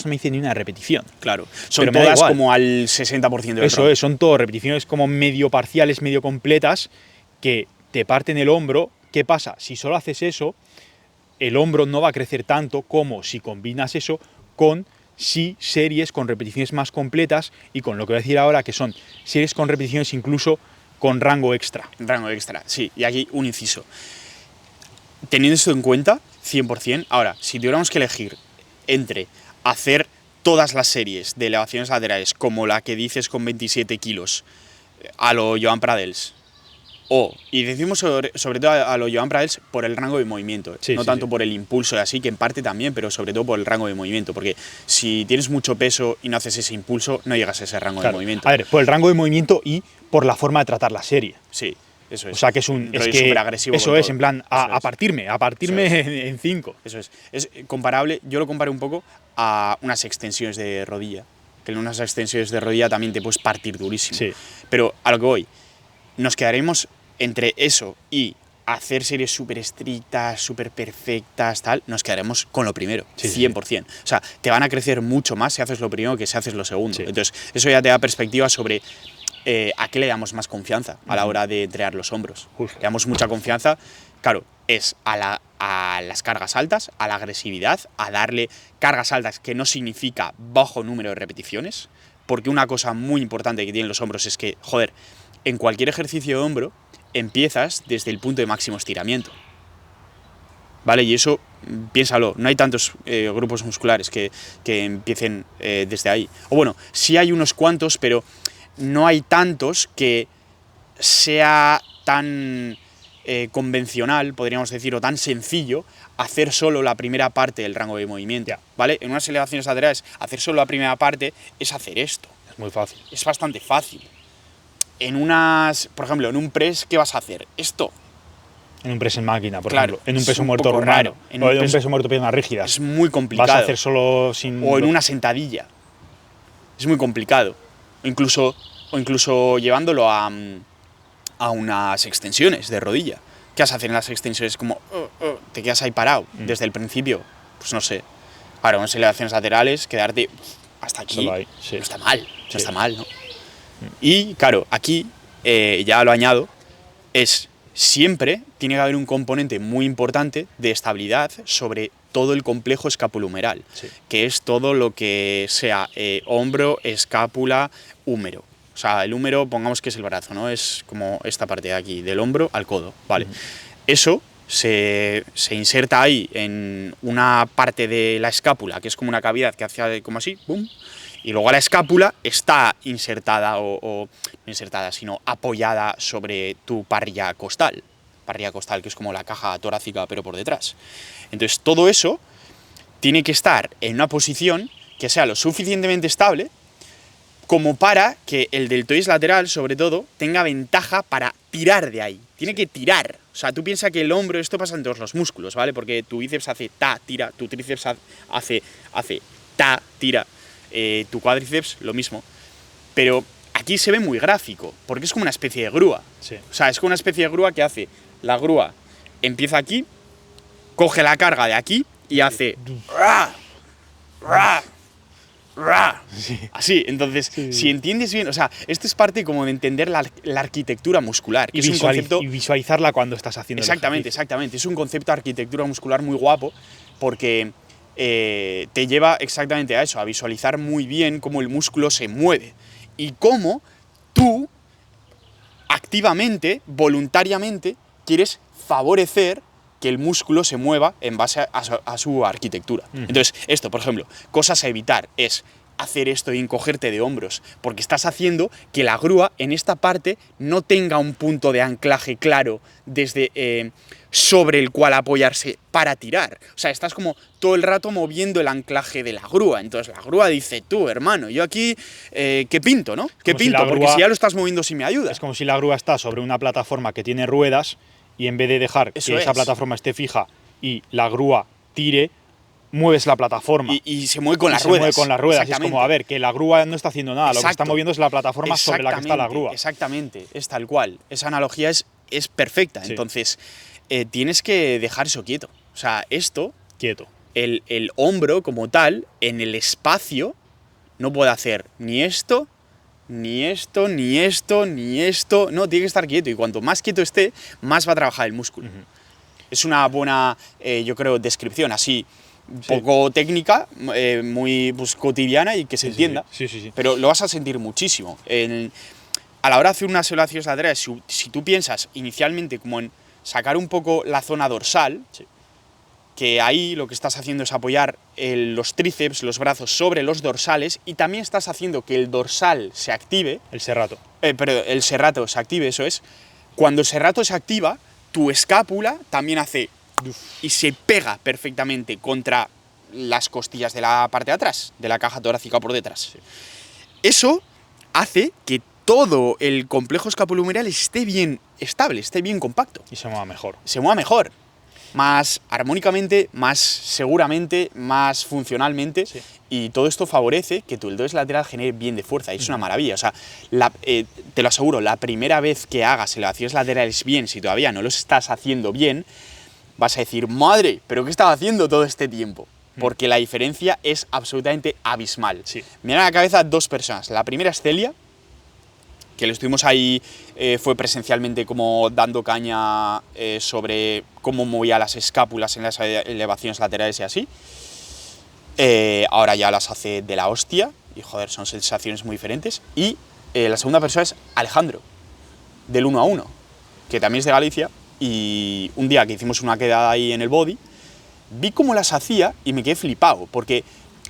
no me hice ni una repetición. Claro, son pero todas como al 60% del Eso es, son todo repeticiones como medio parciales, medio completas, que te parten el hombro. ¿Qué pasa? Si solo haces eso, el hombro no va a crecer tanto como si combinas eso con series con repeticiones más completas, y con lo que voy a decir ahora, que son series con repeticiones incluso con rango extra. Rango extra, sí. Y aquí un inciso. Teniendo esto en cuenta, 100%, ahora, si tuviéramos que elegir entre hacer todas las series de elevaciones laterales, como la que dices con 27 kilos, a lo Joan Pradels, y decimos sobre todo a lo Joan Pradels por el rango de movimiento, no tanto por el impulso y así, que en parte también, pero sobre todo por el rango de movimiento, porque si tienes mucho peso y no haces ese impulso, no llegas a ese rango de movimiento. A ver, por el rango de movimiento y por la forma de tratar la serie. Sí, eso es. O sea, que es súper agresivo. Eso es, en plan, a partirme en 5. Eso es. Es comparable, yo lo comparé un poco a unas extensiones de rodilla, que en unas extensiones de rodilla también te puedes partir durísimo. Sí. Pero a lo que voy, nos quedaremos entre eso y hacer series súper estrictas, súper perfectas, tal, nos quedaremos con lo primero, 100%. O sea, te van a crecer mucho más si haces lo primero que si haces lo segundo. Sí. Entonces, eso ya te da perspectiva sobre a qué le damos más confianza a la hora de entrenar los hombros. Justo. Le damos mucha confianza, claro, es a las cargas altas, a la agresividad, a darle cargas altas, que no significa bajo número de repeticiones, porque una cosa muy importante que tienen los hombros es que, joder, en cualquier ejercicio de hombro empiezas desde el punto de máximo estiramiento, ¿vale? Y eso, piénsalo, no hay tantos grupos musculares que empiecen desde ahí. O bueno, sí hay unos cuantos, pero no hay tantos que sea tan convencional, podríamos decir, o tan sencillo hacer solo la primera parte del rango de movimiento, ¿vale? En unas elevaciones laterales, hacer solo la primera parte es hacer esto. Es muy fácil. Es bastante fácil. Por ejemplo, en un press, ¿qué vas a hacer? Esto. En un press en máquina, por Claro, ejemplo. En un peso muerto poco raro. En o en un peso muerto piernas rígidas. Es muy complicado. Vas a hacer solo sin... O en una sentadilla. Es muy complicado. O incluso llevándolo a unas extensiones de rodilla. ¿Qué vas a hacer en las extensiones? Como te quedas ahí parado desde el principio. Pues no sé. Ahora, unas elevaciones laterales, quedarte hasta aquí. Ahí, sí. No está mal. No está mal, ¿no? Y claro, aquí, ya lo añado, siempre tiene que haber un componente muy importante de estabilidad sobre todo el complejo escapulohumeral, que es todo lo que sea hombro, escápula, húmero. O sea, el húmero, pongamos que es el brazo, ¿no? Es como esta parte de aquí, del hombro al codo, ¿vale? Eso se inserta ahí en una parte de la escápula, que es como una cavidad que hace como así, ¡pum! Y luego la escápula está insertada, no insertada, sino apoyada sobre tu parrilla costal, que es como la caja torácica, pero por detrás. Entonces, todo eso tiene que estar en una posición que sea lo suficientemente estable como para que el deltoides lateral, sobre todo, tenga ventaja para tirar de ahí. Tiene que tirar. O sea, tú piensas que el hombro, esto pasa en todos los músculos, ¿vale? Porque tu bíceps hace ta, tira, tu tríceps hace ta, tira. Tu cuádriceps, lo mismo. Pero aquí se ve muy gráfico, porque es como una especie de grúa. Sí. O sea, es como una especie de grúa que hace, la grúa empieza aquí, coge la carga de aquí y hace... Así, entonces, si entiendes bien, o sea, esto es parte como de entender la arquitectura muscular. Y, es un concepto, y visualizarla cuando estás haciendo exactamente, el ejercicio. exactamente. Es un concepto de arquitectura muscular muy guapo porque te lleva exactamente a eso, a visualizar muy bien cómo el músculo se mueve y cómo tú activamente, voluntariamente, quieres favorecer que el músculo se mueva en base a su arquitectura. Entonces, esto, por ejemplo, cosas a evitar es hacer esto y encogerte de hombros, porque estás haciendo que la grúa en esta parte no tenga un punto de anclaje claro desde sobre el cual apoyarse para tirar. O sea, estás como todo el rato moviendo el anclaje de la grúa. Entonces la grúa dice, tú, hermano, yo aquí, ¿qué pinto, no? ¿Qué pinto? Porque si ya lo estás moviendo sin mi ayuda. Es como si la grúa está sobre una plataforma que tiene ruedas y en vez de dejar que esa plataforma esté fija y la grúa tire, mueves la plataforma. Y se mueve con las ruedas. Se mueve con las ruedas. Es como, a ver, que la grúa no está haciendo nada. Exacto. Lo que está moviendo es la plataforma sobre la que está la grúa. Exactamente, es tal cual. Esa analogía es perfecta. Sí. Entonces, tienes que dejar eso quieto. O sea, esto... Quieto. El hombro como tal, en el espacio, no puede hacer ni esto, ni esto, ni esto, ni esto. No, tiene que estar quieto. Y cuanto más quieto esté, más va a trabajar el músculo. Es una buena, yo creo, descripción así... poco técnica, muy pues, cotidiana y que se entienda, sí. Pero lo vas a sentir muchísimo. A la hora de hacer unas elevaciones laterales, si tú piensas inicialmente como en sacar un poco la zona dorsal, que ahí lo que estás haciendo es apoyar los tríceps, los brazos sobre los dorsales y también estás haciendo que el dorsal se active. El serrato. Pero el serrato se active, eso es. Cuando el serrato se activa, tu escápula también hace... y se pega perfectamente contra las costillas de la parte de atrás, de la caja torácica por detrás. Eso hace que todo el complejo escapulohumeral esté bien estable, esté bien compacto. Y se mueva mejor. Se mueva mejor. Más armónicamente, más seguramente, más funcionalmente. Sí. Y todo esto favorece que tu deltoides lateral genere bien de fuerza. Y es una maravilla. O sea, te lo aseguro, la primera vez que hagas elevaciones laterales bien, si todavía no los estás haciendo bien, vas a decir, madre, ¿pero qué estaba haciendo todo este tiempo? Porque la diferencia es absolutamente abismal. Sí. Me vienen a la cabeza dos personas. La primera es Celia, que lo estuvimos ahí, fue presencialmente como dando caña sobre cómo movía las escápulas en las elevaciones laterales y así. Ahora ya las hace de la hostia, y joder, son sensaciones muy diferentes. Y la segunda persona es Alejandro, del 1 a 1, que también es de Galicia. Y un día que hicimos una quedada ahí en el body, vi cómo las hacía y me quedé flipado, porque,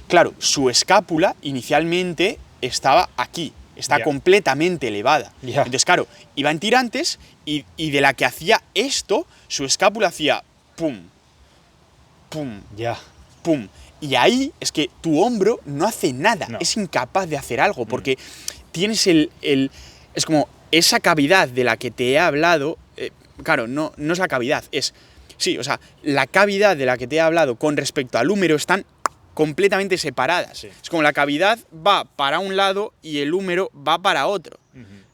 claro, su escápula inicialmente estaba aquí, está completamente elevada. Entonces, claro, iba en tirantes y de la que hacía esto, su escápula hacía pum, pum, pum. Y ahí es que tu hombro no hace nada, es incapaz de hacer algo, porque tienes es como esa cavidad de la que te he hablado. Claro, no es la cavidad, sí, o sea, la cavidad de la que te he hablado con respecto al húmero están completamente separadas. Sí. Es como la cavidad va para un lado y el húmero va para otro.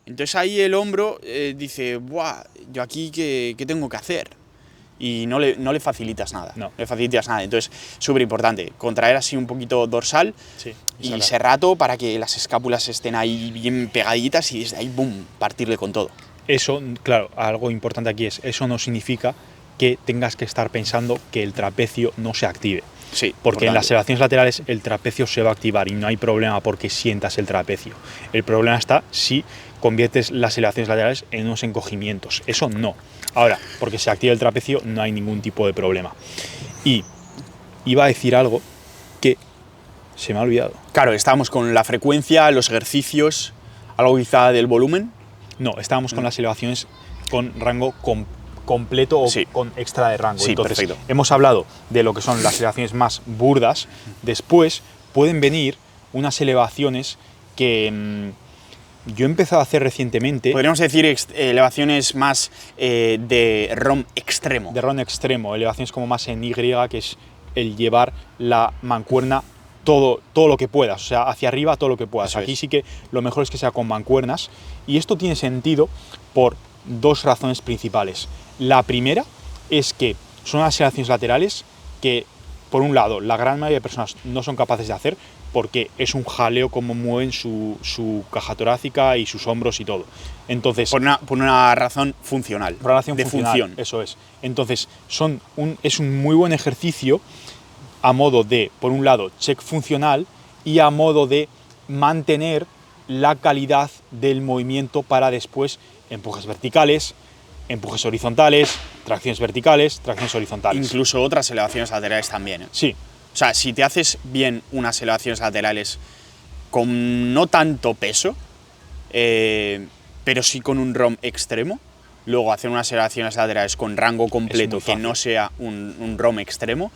Entonces ahí el hombro dice, buah, yo aquí ¿qué tengo que hacer? Y no le facilitas nada. No le facilitas nada. Entonces, súper importante, contraer así un poquito dorsal y serrato para que las escápulas estén ahí bien pegaditas y desde ahí, boom, partirle con todo. Eso, claro, algo importante aquí es, eso no significa que tengas que estar pensando que el trapecio no se active. Sí, porque en las elevaciones laterales el trapecio se va a activar y no hay problema porque sientas el trapecio. El problema está si conviertes las elevaciones laterales en unos encogimientos. Eso no. Ahora, porque se activa el trapecio no hay ningún tipo de problema. Y iba a decir algo que se me ha olvidado. Claro, estábamos con la frecuencia, los ejercicios, algo quizá del volumen. No, estábamos con las elevaciones con rango completo o con extra de rango. Sí, entonces, perfecto. Hemos hablado de lo que son las elevaciones más burdas. Después pueden venir unas elevaciones que yo he empezado a hacer recientemente. Podríamos decir elevaciones más de ROM extremo. De ROM extremo, elevaciones como más en Y, que es el llevar la mancuerna todo lo que puedas, o sea, hacia arriba todo lo que puedas. Aquí sí que lo mejor es que sea con mancuernas, y esto tiene sentido por dos razones principales. La primera es que son las elevaciones laterales que, por un lado, la gran mayoría de personas no son capaces de hacer, porque es un jaleo como mueven su caja torácica y sus hombros y todo. Entonces, por una razón funcional. por una razón de funcional, función. eso es. Entonces, es un muy buen ejercicio a modo de, por un lado, check funcional y a modo de mantener la calidad del movimiento para después empujes verticales, empujes horizontales, tracciones verticales, tracciones horizontales. Incluso otras elevaciones laterales también, ¿eh? Sí. O sea, si te haces bien unas elevaciones laterales con no tanto peso, pero sí con un ROM extremo, luego hacer unas elevaciones laterales con rango completo que no sea un ROM extremo,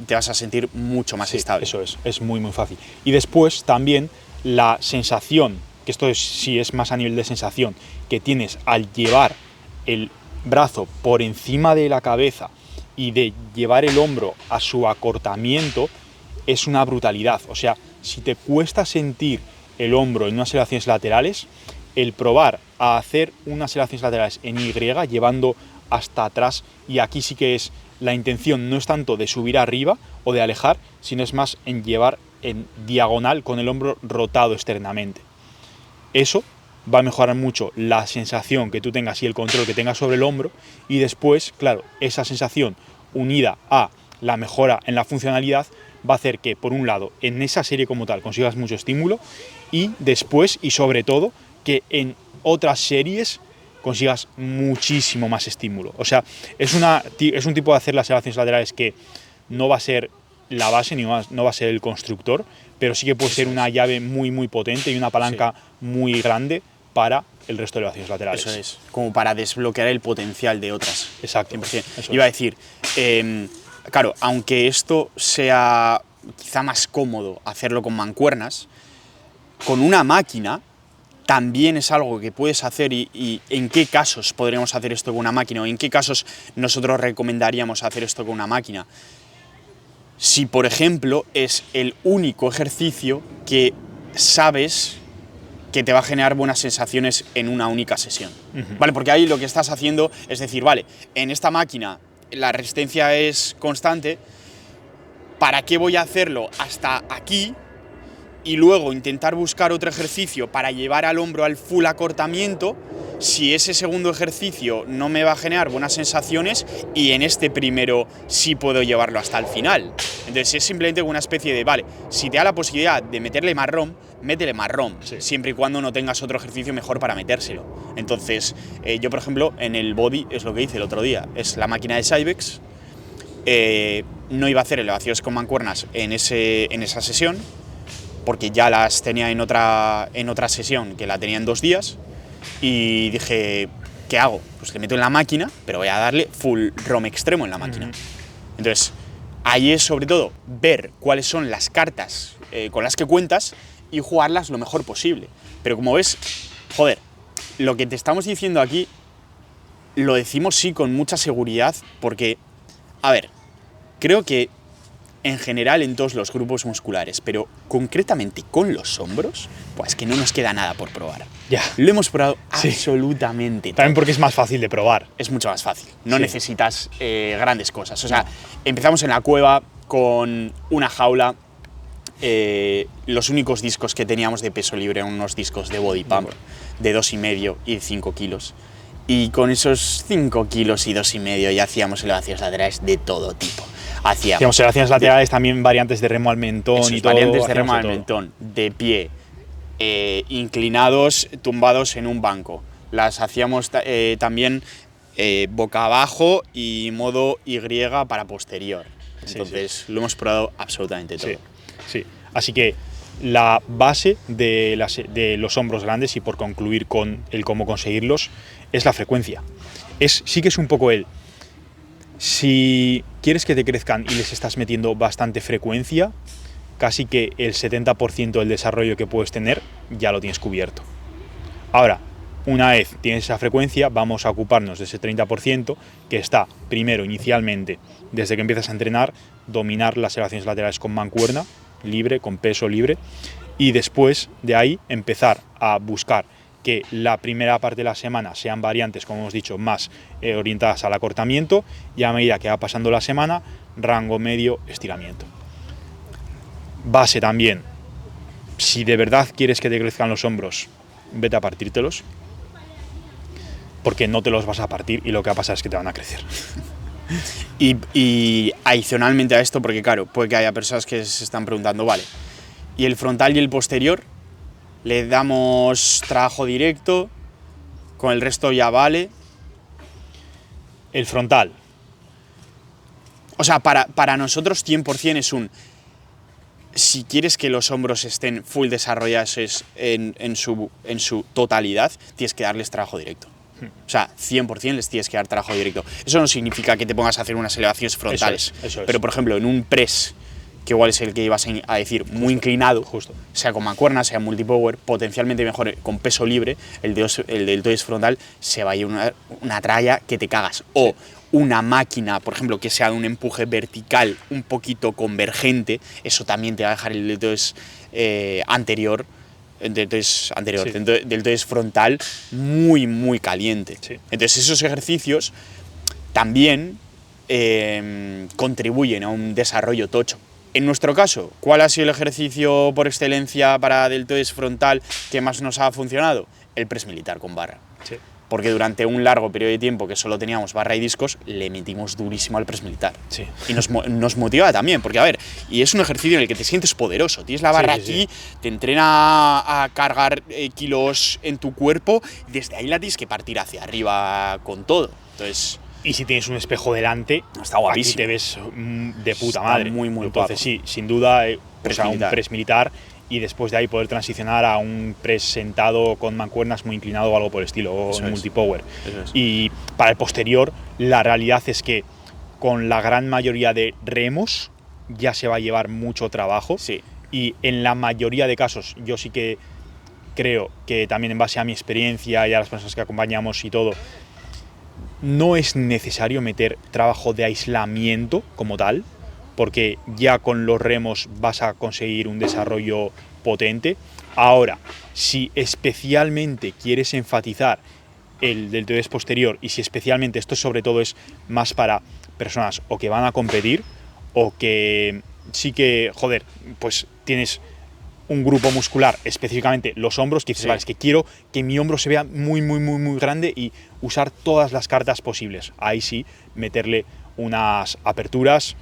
te vas a sentir mucho más estable. Eso es muy muy fácil. Y después también la sensación, que esto sí es más a nivel de sensación, que tienes al llevar el brazo por encima de la cabeza y de llevar el hombro a su acortamiento, es una brutalidad. O sea, si te cuesta sentir el hombro en unas elevaciones laterales, el probar a hacer unas elevaciones laterales en Y, llevando hasta atrás, y aquí sí que es la intención, no es tanto de subir arriba o de alejar, sino es más en llevar en diagonal con el hombro rotado externamente. Eso va a mejorar mucho la sensación que tú tengas y el control que tengas sobre el hombro, y después, claro, esa sensación unida a la mejora en la funcionalidad va a hacer que, por un lado, en esa serie como tal consigas mucho estímulo, y después, y sobre todo, que en otras series consigas muchísimo más estímulo. O sea, es un tipo de hacer las elevaciones laterales que no va a ser la base, ni no va a ser el constructor, pero sí que puede ser una llave muy muy potente y una palanca muy grande para el resto de elevaciones laterales. Eso es, como para desbloquear el potencial de otras. Exacto. 100%. Iba a decir, claro, aunque esto sea quizá más cómodo hacerlo con mancuernas, con una máquina también es algo que puedes hacer, y en qué casos podríamos hacer esto con una máquina, o en qué casos nosotros recomendaríamos hacer esto con una máquina. Si, por ejemplo, es el único ejercicio que sabes que te va a generar buenas sensaciones en una única sesión. ¿Vale? Porque ahí lo que estás haciendo es decir, vale, en esta máquina la resistencia es constante, ¿para qué voy a hacerlo hasta aquí? Y luego intentar buscar otro ejercicio para llevar al hombro al full acortamiento, si ese segundo ejercicio no me va a generar buenas sensaciones y en este primero sí puedo llevarlo hasta el final. Entonces es simplemente una especie de, vale, si te da la posibilidad de meterle más ROM, métele más ROM, siempre y cuando no tengas otro ejercicio mejor para metérselo. Entonces, yo por ejemplo, en el body es lo que hice el otro día, es la máquina de Cybex. No iba a hacer elevaciones con mancuernas en esa sesión, porque ya las tenía en otra sesión, que la tenía en 2 días, y dije, ¿qué hago? Pues le meto en la máquina, pero voy a darle full ROM extremo en la máquina. Entonces, ahí es sobre todo ver cuáles son las cartas con las que cuentas y jugarlas lo mejor posible. Pero como ves, joder, lo que te estamos diciendo aquí lo decimos sí con mucha seguridad, porque, a ver, creo que en general en todos los grupos musculares, pero concretamente con los hombros, pues que no nos queda nada por probar. Ya. Lo hemos probado absolutamente todo. También porque es más fácil de probar. Es mucho más fácil, no necesitas grandes cosas. O sea, empezamos en la cueva con una jaula, los únicos discos que teníamos de peso libre eran unos discos de body pump de 2,5 y 5 kilos. Y con esos 5 kilos y 2,5 ya hacíamos elevaciones laterales de todo tipo. Hacíamos elevaciones laterales, también variantes de remo al mentón y todo. Variantes de remo al mentón, de pie, inclinados, tumbados en un banco. Las hacíamos también boca abajo y modo Y para posterior. Entonces lo hemos probado absolutamente todo. Sí. Así que la base de los hombros grandes, y por concluir con el cómo conseguirlos, es la frecuencia. Sí que es un poco el... Si quieres que te crezcan y les estás metiendo bastante frecuencia, casi que el 70% del desarrollo que puedes tener ya lo tienes cubierto. Ahora, una vez tienes esa frecuencia, vamos a ocuparnos de ese 30% que está, primero, inicialmente, desde que empiezas a entrenar, dominar las elevaciones laterales con mancuerna libre, con peso libre, y después de ahí empezar a buscar que la primera parte de la semana sean variantes, como hemos dicho, más orientadas al acortamiento, y a medida que va pasando la semana, rango medio, estiramiento. Base también, si de verdad quieres que te crezcan los hombros, vete a partírtelos, porque no te los vas a partir y lo que va a pasar es que te van a crecer. Y adicionalmente a esto, porque claro, puede que haya personas que se están preguntando, vale, ¿y el frontal y el posterior? ¿Le damos trabajo directo? ¿Con el resto ya vale? El frontal. O sea, para nosotros 100% es un... Si quieres que los hombros estén full desarrollados en su totalidad, tienes que darles trabajo directo. O sea, 100% les tienes que dar trabajo directo. Eso no significa que te pongas a hacer unas elevaciones frontales. Eso es. Pero, por ejemplo, en un press, que igual es el que ibas a decir, muy inclinado, sea con mancuernas, sea multipower, potencialmente mejor con peso libre, el deltoides frontal se va a ir una tralla que te cagas. O una máquina, por ejemplo, que sea de un empuje vertical un poquito convergente, eso también te va a dejar el deltoides anterior, deltoides frontal muy, muy caliente. Sí. Entonces esos ejercicios también contribuyen a un desarrollo tocho. En nuestro caso, ¿cuál ha sido el ejercicio por excelencia para deltoides frontal que más nos ha funcionado? El press militar con barra. Sí. Porque durante un largo periodo de tiempo que solo teníamos barra y discos, le metimos durísimo al press militar. Sí. Y nos motiva también, porque a ver, y es un ejercicio en el que te sientes poderoso. Tienes la barra aquí, te entrena a cargar kilos en tu cuerpo, y desde ahí la tienes que partir hacia arriba con todo. Entonces... Y si tienes un espejo delante, está guapísimo. Aquí te ves de puta madre. Muy, muy Entonces, guapo. sí, sin duda, un militar. press militar y después de ahí poder transicionar a un press sentado con mancuernas muy inclinado o algo por el estilo, o multipower. Eso es. Y para el posterior, la realidad es que con la gran mayoría de remos ya se va a llevar mucho trabajo. Sí. Y en la mayoría de casos, yo sí que creo que también en base a mi experiencia y a las personas que acompañamos y todo, no es necesario meter trabajo de aislamiento como tal, porque ya con los remos vas a conseguir un desarrollo potente. Ahora, si especialmente quieres enfatizar el deltoides posterior y si especialmente esto sobre todo es más para personas o que van a competir o que sí que, joder, pues tienes un grupo muscular, específicamente los hombros, que dices, Sí. vale, es que quiero que mi hombro se vea muy, muy, muy, muy grande y usar todas las cartas posibles. Ahí sí, meterle unas aperturas.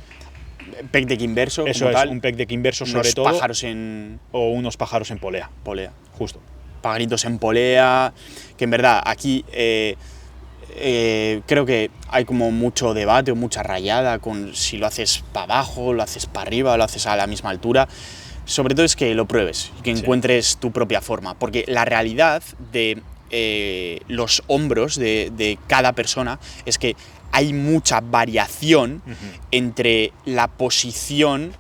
Pec deck inverso, Eso como es, tal, un pec deck inverso sobre unos todo. pájaros en O unos pájaros en polea, polea. justo. Pajaritos en polea, que en verdad aquí creo que hay como mucho debate o mucha rayada con si lo haces para abajo, lo haces para arriba, lo haces a la misma altura. Sobre todo es que lo pruebes, que encuentres tu propia forma, porque la realidad de los hombros de cada persona es que hay mucha variación entre la posición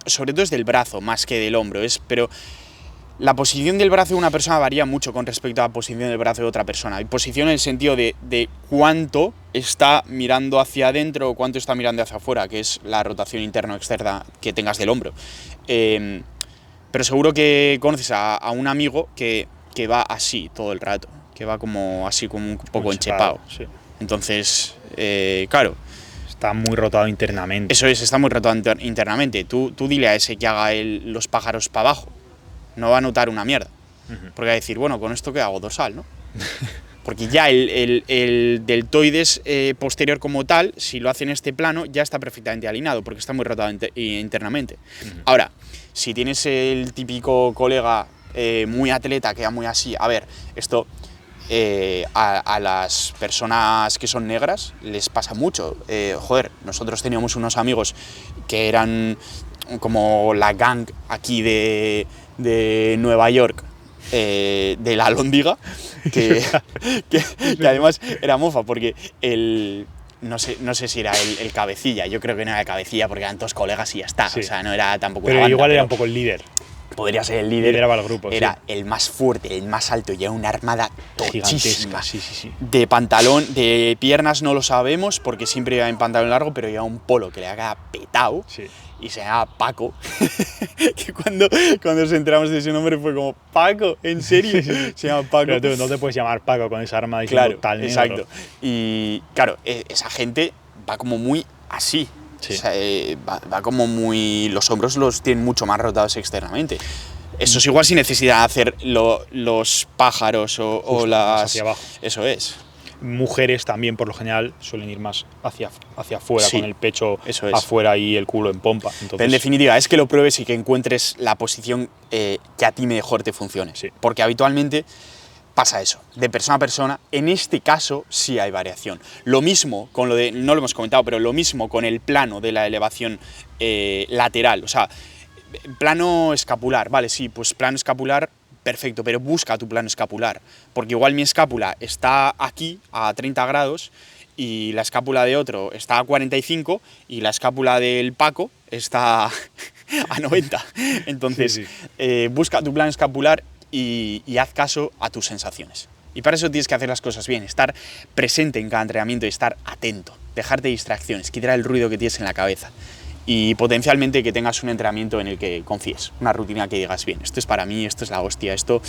sobre todo es del brazo más que del hombro, pero la posición del brazo de una persona varía mucho con respecto a la posición del brazo de otra persona. Hay posición en el sentido de cuánto está mirando hacia adentro o cuánto está mirando hacia afuera, que es la rotación interna o externa que tengas del hombro. Pero seguro que conoces a un amigo que va así todo el rato, que va como así como un poco enchepado. Sí. Entonces, claro, Está muy rotado internamente. eso es, está muy rotado internamente. Tú dile a ese que haga los pájaros para abajo, no va a notar una mierda. Porque va a decir, bueno, con esto que hago dorsal, ¿no? Porque ya el deltoides posterior como tal, si lo hace en este plano, ya está perfectamente alineado, porque está muy rotado internamente. Ahora, si tienes el típico colega muy atleta, que va muy así, a ver, esto a las personas que son negras les pasa mucho. Joder, nosotros teníamos unos amigos que eran como la gang aquí de Nueva York, de la Alhóndiga, que además era mofa porque no sé si era el cabecilla, yo creo que no era el cabecilla porque eran todos colegas y ya está, Sí. o sea, no era tampoco Pero una banda, igual era un poco el líder. podría ser el líder, Lideraba el grupo, era sí. el más fuerte, el más alto, y era una armada tochísima. Gigantesca, sí. De pantalón, de piernas no lo sabemos porque siempre iba en pantalón largo, pero iba un polo que le había petado. Sí. Y se llamaba Paco, que cuando nos enteramos de ese nombre fue como, Paco, ¿en serio? Se llama Paco. Pero tú no te puedes llamar Paco con esa arma diciendo Claro, tal negro. exacto. Y claro, esa gente va como muy así. Sí. O sea, va como muy... Los hombros los tienen mucho más rotados externamente. Eso es igual sin necesidad de hacer los pájaros o Justo, las... más hacia abajo. Eso es. Mujeres también, por lo general, suelen ir más hacia afuera, Sí, con el pecho eso es. afuera y el culo en pompa. Entonces, Pero en definitiva, es que lo pruebes y que encuentres la posición que a ti mejor te funcione. Sí. Porque habitualmente pasa eso, de persona a persona. En este caso sí hay variación. Lo mismo con lo de, no lo hemos comentado, pero lo mismo con el plano de la elevación lateral. O sea, plano escapular, vale, sí, pues plano escapular, perfecto, pero busca tu plano escapular. Porque igual mi escápula está aquí, a 30 grados, y la escápula de otro está a 45, y la escápula del Paco está a 90. Entonces, Sí. Busca tu plano escapular y haz caso a tus sensaciones. Y para eso tienes que hacer las cosas bien, estar presente en cada entrenamiento y estar atento, dejarte distracciones, quitar el ruido que tienes en la cabeza y potencialmente que tengas un entrenamiento en el que confíes, una rutina que digas, bien, esto es para mí, esto es la hostia, esto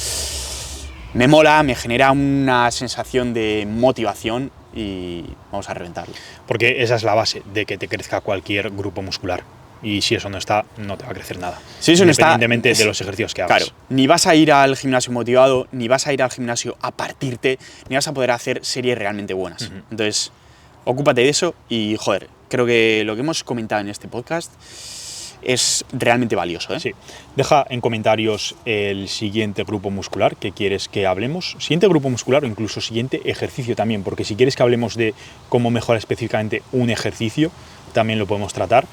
me mola, me genera una sensación de motivación y vamos a reventarlo. Porque esa es la base de que te crezca cualquier grupo muscular. Y si eso no está, no te va a crecer nada. Si eso no está, independientemente de los ejercicios que hagas. Claro, ni vas a ir al gimnasio motivado, ni vas a ir al gimnasio a partirte, ni vas a poder hacer series realmente buenas. Entonces, ocúpate de eso y, joder, creo que lo que hemos comentado en este podcast es realmente valioso, ¿eh? Sí. Deja en comentarios el siguiente grupo muscular que quieres que hablemos. Siguiente grupo muscular o incluso siguiente ejercicio también, porque si quieres que hablemos de cómo mejorar específicamente un ejercicio, también lo podemos tratar.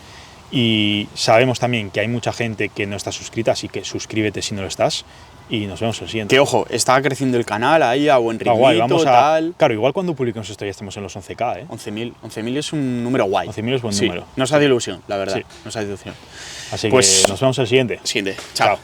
Y sabemos también que hay mucha gente que no está suscrita, así que suscríbete si no lo estás. Y nos vemos en el siguiente. Que ojo, está creciendo el canal ahí a buen ritmo, guay, vamos a, tal. Claro, igual cuando publiquemos esto ya estamos en los 11K, ¿eh? 11.000 es un número guay. 11.000 es buen sí, número. nos hace ilusión, la verdad. Sí. Nos hace ilusión. Así Pues, que nos vemos en el siguiente. Siguiente. Chao. Chao.